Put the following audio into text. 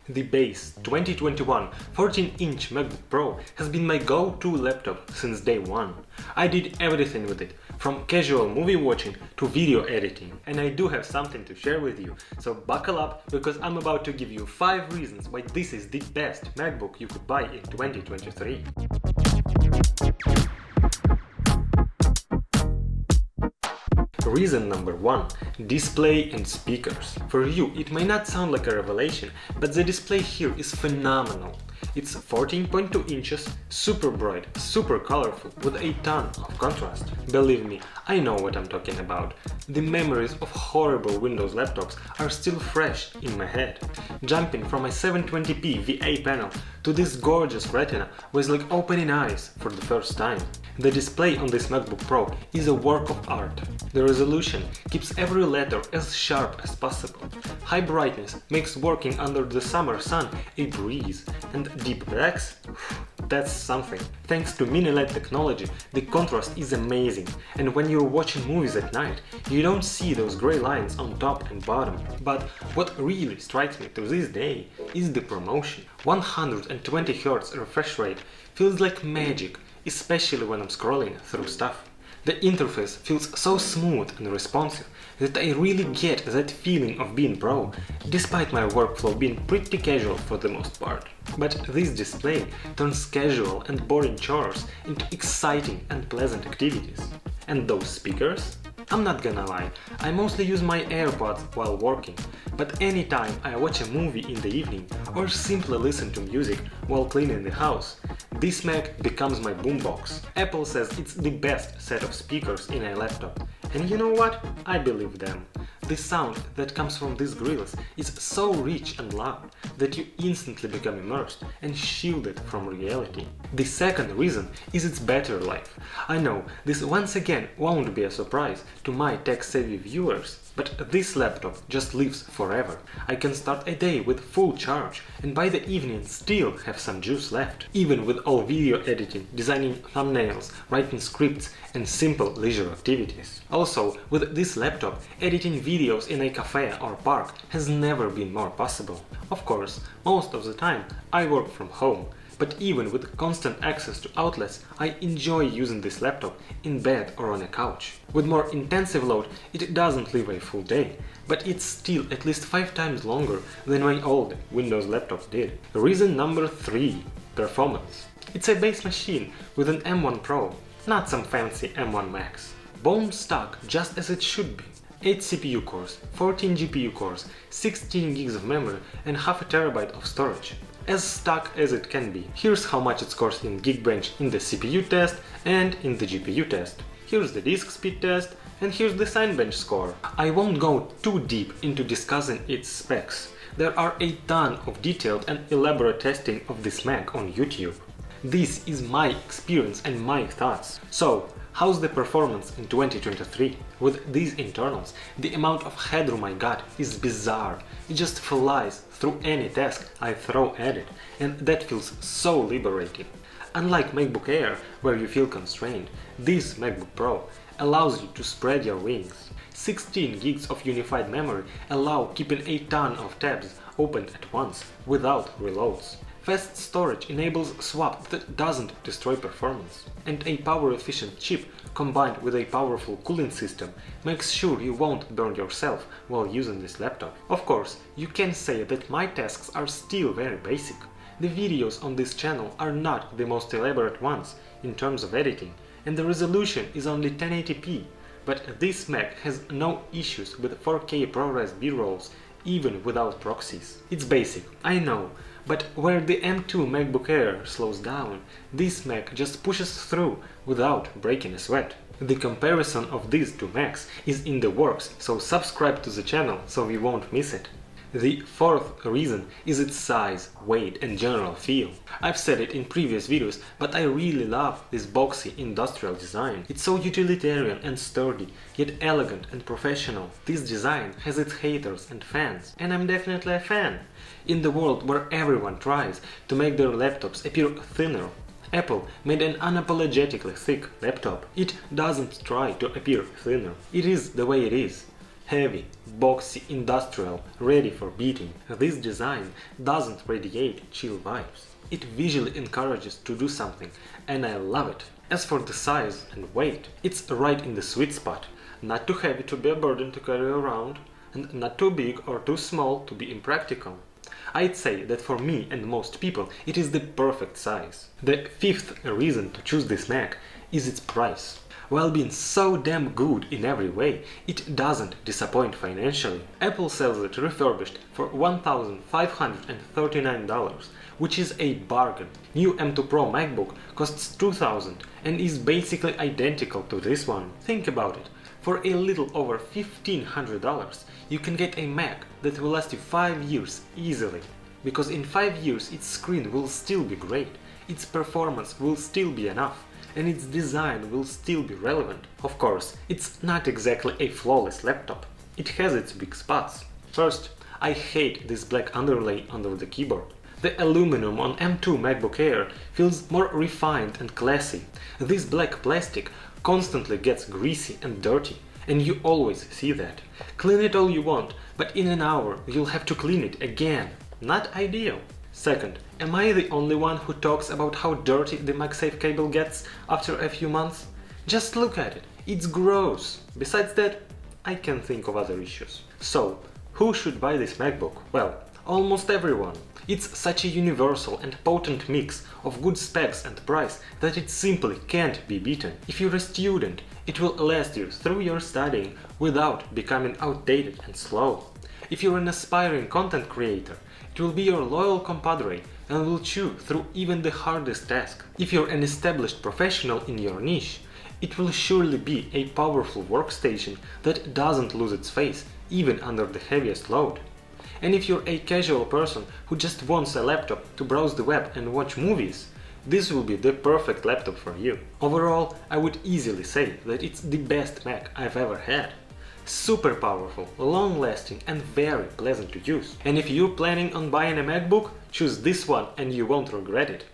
The base 2021 14-inch MacBook Pro has been my go-to laptop since day one. I did everything with it, from casual movie watching to video editing. And I do have something to share with you, so buckle up because I'm about to give you 5 reasons why this is the best MacBook you could buy in 2023. Reason number 1. Display and speakers. For you, it may not sound like a revelation, but the display here is phenomenal. It's 14.2 inches, super bright, super colorful, with a ton of contrast. Believe me, I know what I'm talking about. The memories of horrible Windows laptops are still fresh in my head. Jumping from a 720p VA panel to this gorgeous Retina was like opening eyes for the first time. The display on this MacBook Pro is a work of art. The resolution keeps every letter as sharp as possible. High brightness makes working under the summer sun a breeze, and deep blacks? That's something. Thanks to mini LED technology, the contrast is amazing, and when you're watching movies at night, you don't see those gray lines on top and bottom. But what really strikes me to this day is the promotion. 120Hz refresh rate feels like magic, especially when I'm scrolling through stuff. The interface feels so smooth and responsive that I really get that feeling of being pro, despite my workflow being pretty casual for the most part. But this display turns casual and boring chores into exciting and pleasant activities. And those speakers? I'm not gonna lie, I mostly use my AirPods while working, but anytime I watch a movie in the evening or simply listen to music while cleaning the house, this Mac becomes my boombox. Apple says it's the best set of speakers in a laptop, and you know what? I believe them. The sound that comes from these grills is so rich and loud that you instantly become immersed and shielded from reality. The second reason is its battery life. I know this once again won't be a surprise to my tech-savvy viewers, but this laptop just lives forever. I can start a day with full charge and by the evening still have some juice left, even with all video editing, designing thumbnails, writing scripts and simple leisure activities. Also, with this laptop, editing videos in a cafe or park has never been more possible. Of course, most of the time I work from home, but even with constant access to outlets, I enjoy using this laptop in bed or on a couch. With more intensive load, it doesn't live a full day, but it's still at least 5 times longer than my old Windows laptop did. Reason number 3. Performance. It's a base machine with an M1 Pro, not some fancy M1 Max. Bone stock just as it should be. 8 CPU cores, 14 GPU cores, 16 gigs of memory and half a terabyte of storage. As stock as it can be. Here's how much it scores in Geekbench in the CPU test and in the GPU test. Here's the disk speed test and here's the Cinebench score. I won't go too deep into discussing its specs. There are a ton of detailed and elaborate testing of this Mac on YouTube. This is my experience and my thoughts. So, how's the performance in 2023? With these internals, the amount of headroom I got is bizarre. It just flies through any task I throw at it, and that feels so liberating. Unlike MacBook Air, where you feel constrained, this MacBook Pro allows you to spread your wings. 16 gigs of unified memory allow keeping a ton of tabs open at once, without reloads. Fast storage enables swap that doesn't destroy performance, and a power-efficient chip combined with a powerful cooling system makes sure you won't burn yourself while using this laptop. Of course, you can say that my tasks are still very basic. The videos on this channel are not the most elaborate ones in terms of editing, and the resolution is only 1080p, but this Mac has no issues with 4K ProRes B-rolls even without proxies. It's basic, I know, but where the M2 MacBook Air slows down, this Mac just pushes through without breaking a sweat. The comparison of these two Macs is in the works, so subscribe to the channel so you won't miss it. The fourth reason is its size, weight and general feel. I've said it in previous videos, but I really love this boxy industrial design. It's so utilitarian and sturdy, yet elegant and professional. This design has its haters and fans, and I'm definitely a fan. In the world where everyone tries to make their laptops appear thinner, Apple made an unapologetically thick laptop. It doesn't try to appear thinner. It is the way it is. Heavy, boxy, industrial, ready for beating. This design doesn't radiate chill vibes. It visually encourages to do something, and I love it. As for the size and weight, it's right in the sweet spot. Not too heavy to be a burden to carry around, and not too big or too small to be impractical. I'd say that for me and most people it is the perfect size. The fifth reason to choose this Mac is its price. While being so damn good in every way, it doesn't disappoint financially. Apple sells it refurbished for $1,539, which is a bargain. New M2 Pro MacBook costs $2,000 and is basically identical to this one. Think about it. For a little over $1,500, you can get a Mac that will last you 5 years easily. Because in 5 years its screen will still be great, its performance will still be enough, and its design will still be relevant. Of course, it's not exactly a flawless laptop. It has its big spots. First, I hate this black underlay under the keyboard. The aluminum on M2 MacBook Air feels more refined and classy. This black plastic constantly gets greasy and dirty, and you always see that. Clean it all you want, but in an hour you'll have to clean it again. Not ideal. Second, am I the only one who talks about how dirty the MagSafe cable gets after a few months? Just look at it, it's gross. Besides that, I can think of other issues. So, who should buy this MacBook? Well, almost everyone. It's such a universal and potent mix of good specs and price that it simply can't be beaten. If you're a student, it will last you through your studying without becoming outdated and slow. If you're an aspiring content creator, it will be your loyal compadre and will chew through even the hardest task. If you're an established professional in your niche, it will surely be a powerful workstation that doesn't lose its face even under the heaviest load. And if you're a casual person who just wants a laptop to browse the web and watch movies, this will be the perfect laptop for you. Overall, I would easily say that it's the best Mac I've ever had. Super powerful, long-lasting and very pleasant to use. And if you're planning on buying a MacBook, choose this one and you won't regret it.